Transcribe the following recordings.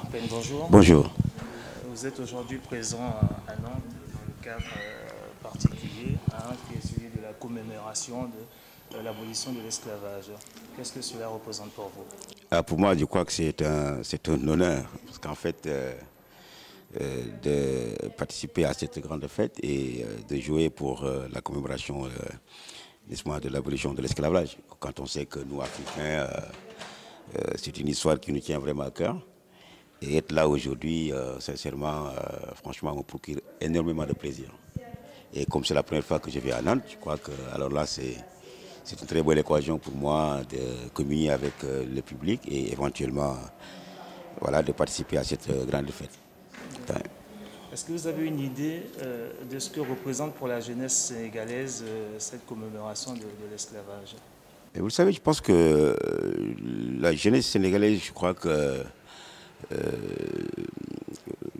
Marpène, bonjour. Bonjour. Vous êtes aujourd'hui présent à Nantes dans le cadre particulier qui est celui de la commémoration de l'abolition de l'esclavage. Qu'est-ce que cela représente pour vous? Pour moi, je crois que c'est un honneur, parce qu'en fait, de participer à cette grande fête et de jouer pour la commémoration de l'abolition de l'esclavage. Quand on sait que nous, Africains, c'est une histoire qui nous tient vraiment à cœur. Et être là aujourd'hui, sincèrement, franchement, me procure énormément de plaisir. Et comme c'est la première fois que je viens à Nantes, je crois que alors là, c'est une très bonne occasion pour moi de communier avec le public et éventuellement voilà, de participer à cette grande fête. Est-ce que vous avez une idée de ce que représente pour la jeunesse sénégalaise cette commémoration de l'esclavage? Et vous savez, je pense que la jeunesse sénégalaise, je crois que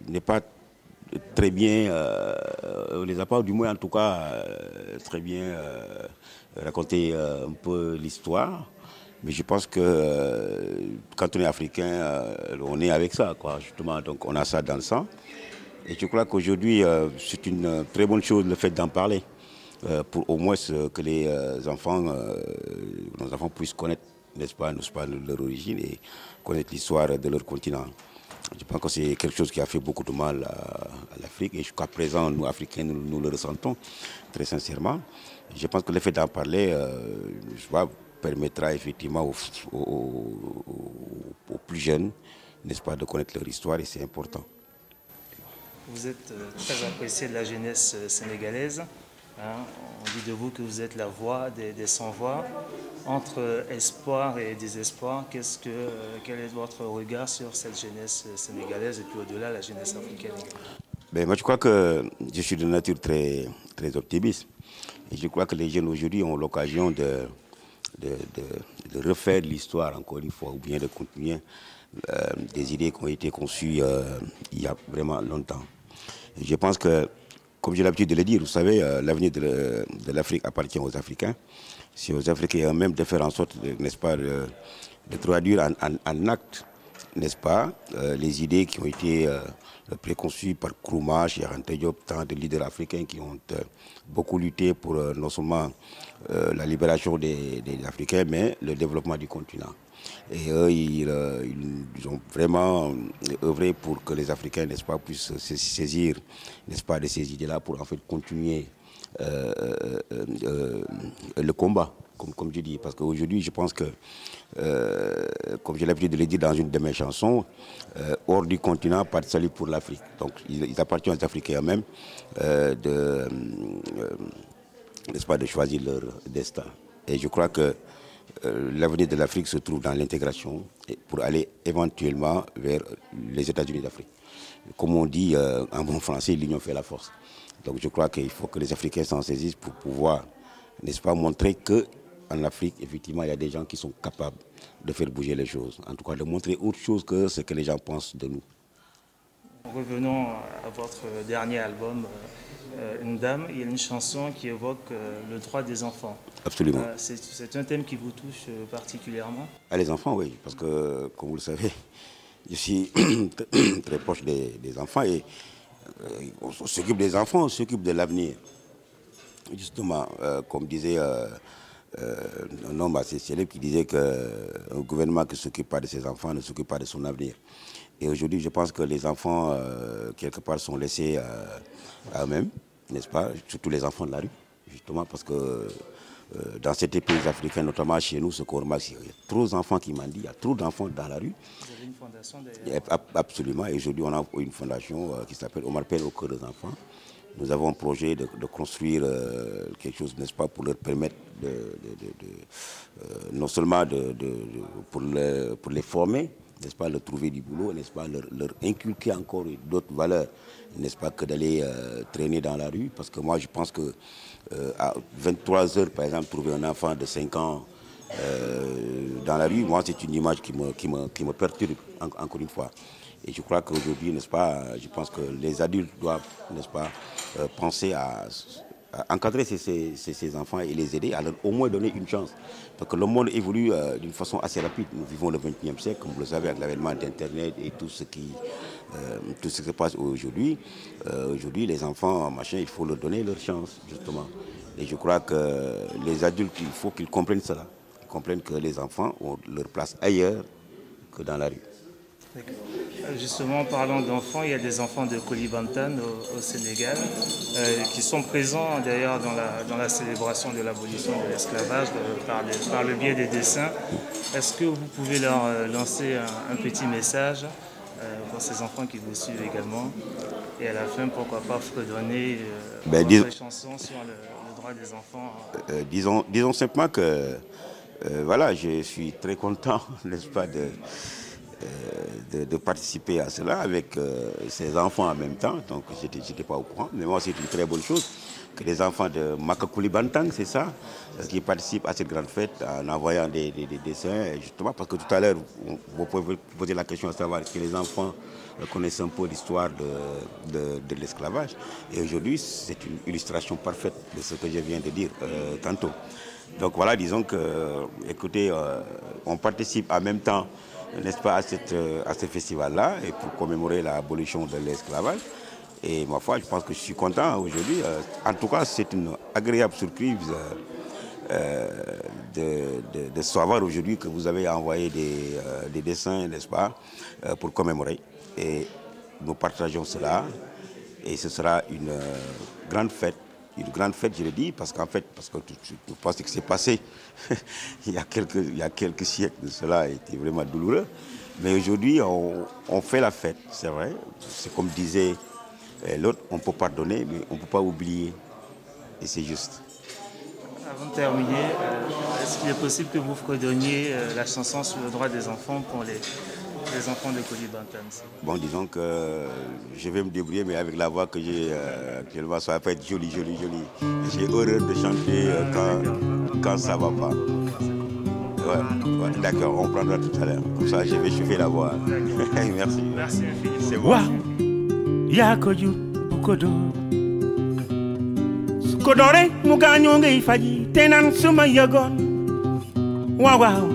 n'est pas très bien, on les a pas, du moins en tout cas, très bien raconté un peu l'histoire. Mais je pense que quand on est africain, on est avec ça, quoi, justement. Donc on a ça dans le sang. Et je crois qu'aujourd'hui, c'est une très bonne chose le fait d'en parler. Pour au moins que nos enfants puissent connaître, n'est-ce pas, leur origine et connaître l'histoire de leur continent. Je pense que c'est quelque chose qui a fait beaucoup de mal à l'Afrique et jusqu'à présent, nous, Africains, nous le ressentons très sincèrement. Je pense que le fait d'en parler permettra effectivement aux plus jeunes, n'est-ce pas, de connaître leur histoire et c'est important. Vous êtes très apprécié de la jeunesse sénégalaise. On dit de vous que vous êtes la voix des sans-voix. Entre espoir et désespoir, quel est votre regard sur cette jeunesse sénégalaise et puis au-delà la jeunesse africaine? Moi, je crois que je suis de nature très, très optimiste. Et je crois que les jeunes aujourd'hui ont l'occasion de refaire l'histoire encore une fois ou bien de continuer des idées qui ont été conçues il y a vraiment longtemps. Et je pense que, comme j'ai l'habitude de le dire, vous savez, l'avenir de l'Afrique appartient aux Africains. C'est aux Africains eux-mêmes de faire en sorte, n'est-ce pas, de traduire en actes, n'est-ce pas, les idées qui ont été préconçues par Nkrumah, Cheikh Anta Diop, tant de leaders africains qui ont beaucoup lutté pour non seulement la libération des Africains, mais le développement du continent. Et eux, ils ont vraiment œuvré pour que les Africains, n'est-ce pas, puissent se saisir, n'est-ce pas, de ces idées-là pour en fait continuer le combat, comme je dis. Parce qu'aujourd'hui, je pense que, comme j'ai l'habitude de le dire dans une de mes chansons, hors du continent, pas de salut pour l'Afrique. Donc, il appartient aux Africains eux-mêmes n'est-ce pas, de choisir leur destin. Et je crois que l'avenir de l'Afrique se trouve dans l'intégration pour aller éventuellement vers les États-Unis d'Afrique. Comme on dit en bon français, l'union fait la force. Donc je crois qu'il faut que les Africains s'en saisissent pour pouvoir, n'est-ce pas, montrer qu'en Afrique, effectivement, il y a des gens qui sont capables de faire bouger les choses. En tout cas, de montrer autre chose que ce que les gens pensent de nous. Revenons à votre dernier album, Une dame. Il y a une chanson qui évoque le droit des enfants. Absolument. C'est un thème qui vous touche particulièrement? Les enfants, oui, parce que, comme vous le savez, je suis très proche des enfants et on s'occupe des enfants, on s'occupe de l'avenir. Justement, comme disait un homme assez célèbre qui disait qu'un gouvernement qui ne s'occupe pas de ses enfants ne s'occupe pas de son avenir. Et aujourd'hui, je pense que les enfants, quelque part, sont laissés à eux-mêmes, n'est-ce pas? Surtout les enfants de la rue, justement, parce que dans ces pays africains, notamment chez nous, ce qu'on remarque, il y a trop d'enfants qui mendient, il y a trop d'enfants dans la rue. Vous avez une fondation d'ailleurs? Absolument. Et aujourd'hui, on a une fondation qui s'appelle Omar Pène au cœur des enfants. Nous avons un projet de construire quelque chose, n'est-ce pas, pour leur permettre non seulement pour les former, n'est-ce pas, leur trouver du boulot, n'est-ce pas, leur inculquer encore d'autres valeurs, n'est-ce pas, que d'aller traîner dans la rue. Parce que moi, je pense que à 23 heures, par exemple, trouver un enfant de 5 ans dans la rue, moi, c'est une image qui me perturbe, encore une fois. Et je crois qu'aujourd'hui, n'est-ce pas, je pense que les adultes doivent, n'est-ce pas, penser à encadrer ces enfants et les aider, à leur au moins donner une chance. Parce que le monde évolue d'une façon assez rapide. Nous vivons le 21e siècle, comme vous le savez, avec l'avènement d'Internet et tout ce qui se passe aujourd'hui. Aujourd'hui, les enfants, machin, il faut leur donner leur chance, justement. Et je crois que les adultes, il faut qu'ils comprennent cela. Ils comprennent que les enfants ont leur place ailleurs que dans la rue. Justement, parlant d'enfants, il y a des enfants de Koulibantang au Sénégal qui sont présents d'ailleurs dans la célébration de l'abolition de l'esclavage par le biais des dessins. Est-ce que vous pouvez leur lancer un petit message pour ces enfants qui vous suivent également? Et à la fin, pourquoi pas fredonner votre chanson sur le droit des enfants? Disons simplement que voilà, je suis très content, n'est-ce pas, de participer à cela avec ces enfants en même temps. Donc je n'étais pas au courant, mais moi c'est une très bonne chose que les enfants de Maka Koulibantang, c'est ça, qui participent à cette grande fête en envoyant des dessins, justement parce que tout à l'heure vous pouvez poser la question à savoir que les enfants connaissent un peu l'histoire de l'esclavage, et aujourd'hui c'est une illustration parfaite de ce que je viens de dire tantôt. Donc voilà, disons que, écoutez, on participe en même temps, n'est-ce pas, à ce festival-là, et pour commémorer l'abolition de l'esclavage. Et ma foi, je pense que je suis content aujourd'hui. En tout cas, c'est une agréable surprise de savoir aujourd'hui que vous avez envoyé des dessins, n'est-ce pas, pour commémorer. Et nous partageons cela, et ce sera une grande fête. Une grande fête, je le dis, parce qu'en fait, je pense que c'est passé il y a quelques siècles de cela, était vraiment douloureux. Mais aujourd'hui, on fait la fête, c'est vrai. C'est comme disait l'autre, on peut pardonner, mais on ne peut pas oublier. Et c'est juste. Avant de terminer, est-ce qu'il est possible que vous fredonniez la chanson sur le droit des enfants pour les enfants de Koulibantang? Bon, disons que je vais me débrouiller, mais avec la voix que j'ai actuellement, ça va pas être joli. J'ai horreur de chanter quand ça va pas. Ouais, d'accord, on prendra tout à l'heure. Comme ça, je vais chauffer la voix. Merci. Merci infiniment. C'est bon. Yakoju bukodo Skodore muganyo ngai faji tenan suma yagon. Wow,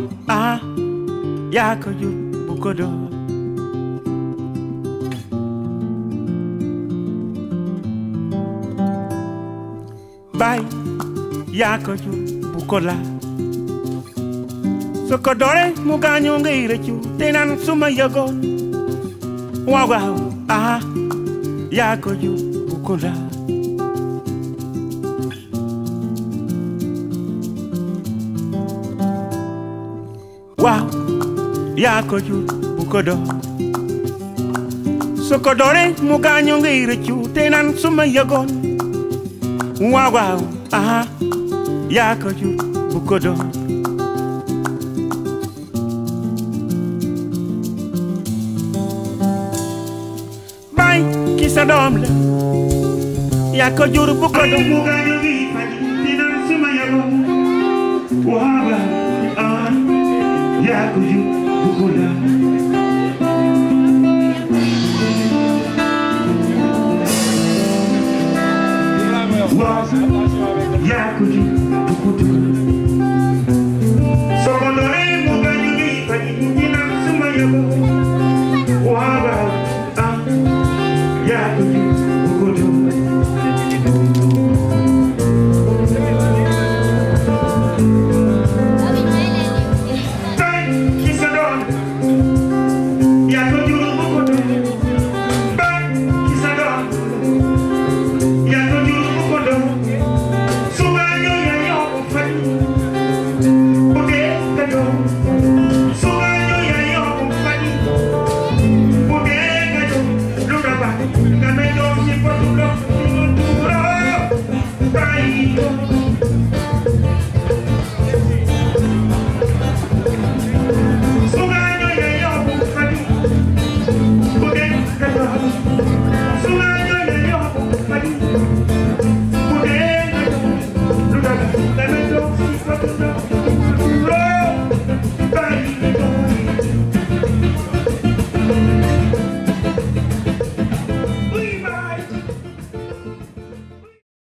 yakoju bukodo Bye, yakoju bukola Skodore muganyo ngai rechu tenan suma yagon. Wow, yakoju bukola Wow, yakoju bukodo Sokodore muganyo ngai rechu tenan suma yagon. Wow, yakoju bukodo Bye, kisa domle yakoju bukodo muganyo ngai tenan suma yagon. Wow, yakoju bukoda yakoju bukoda Sokodore muganyo ngai tenan suma yagon. Wow, yakoju bukoda Let me go.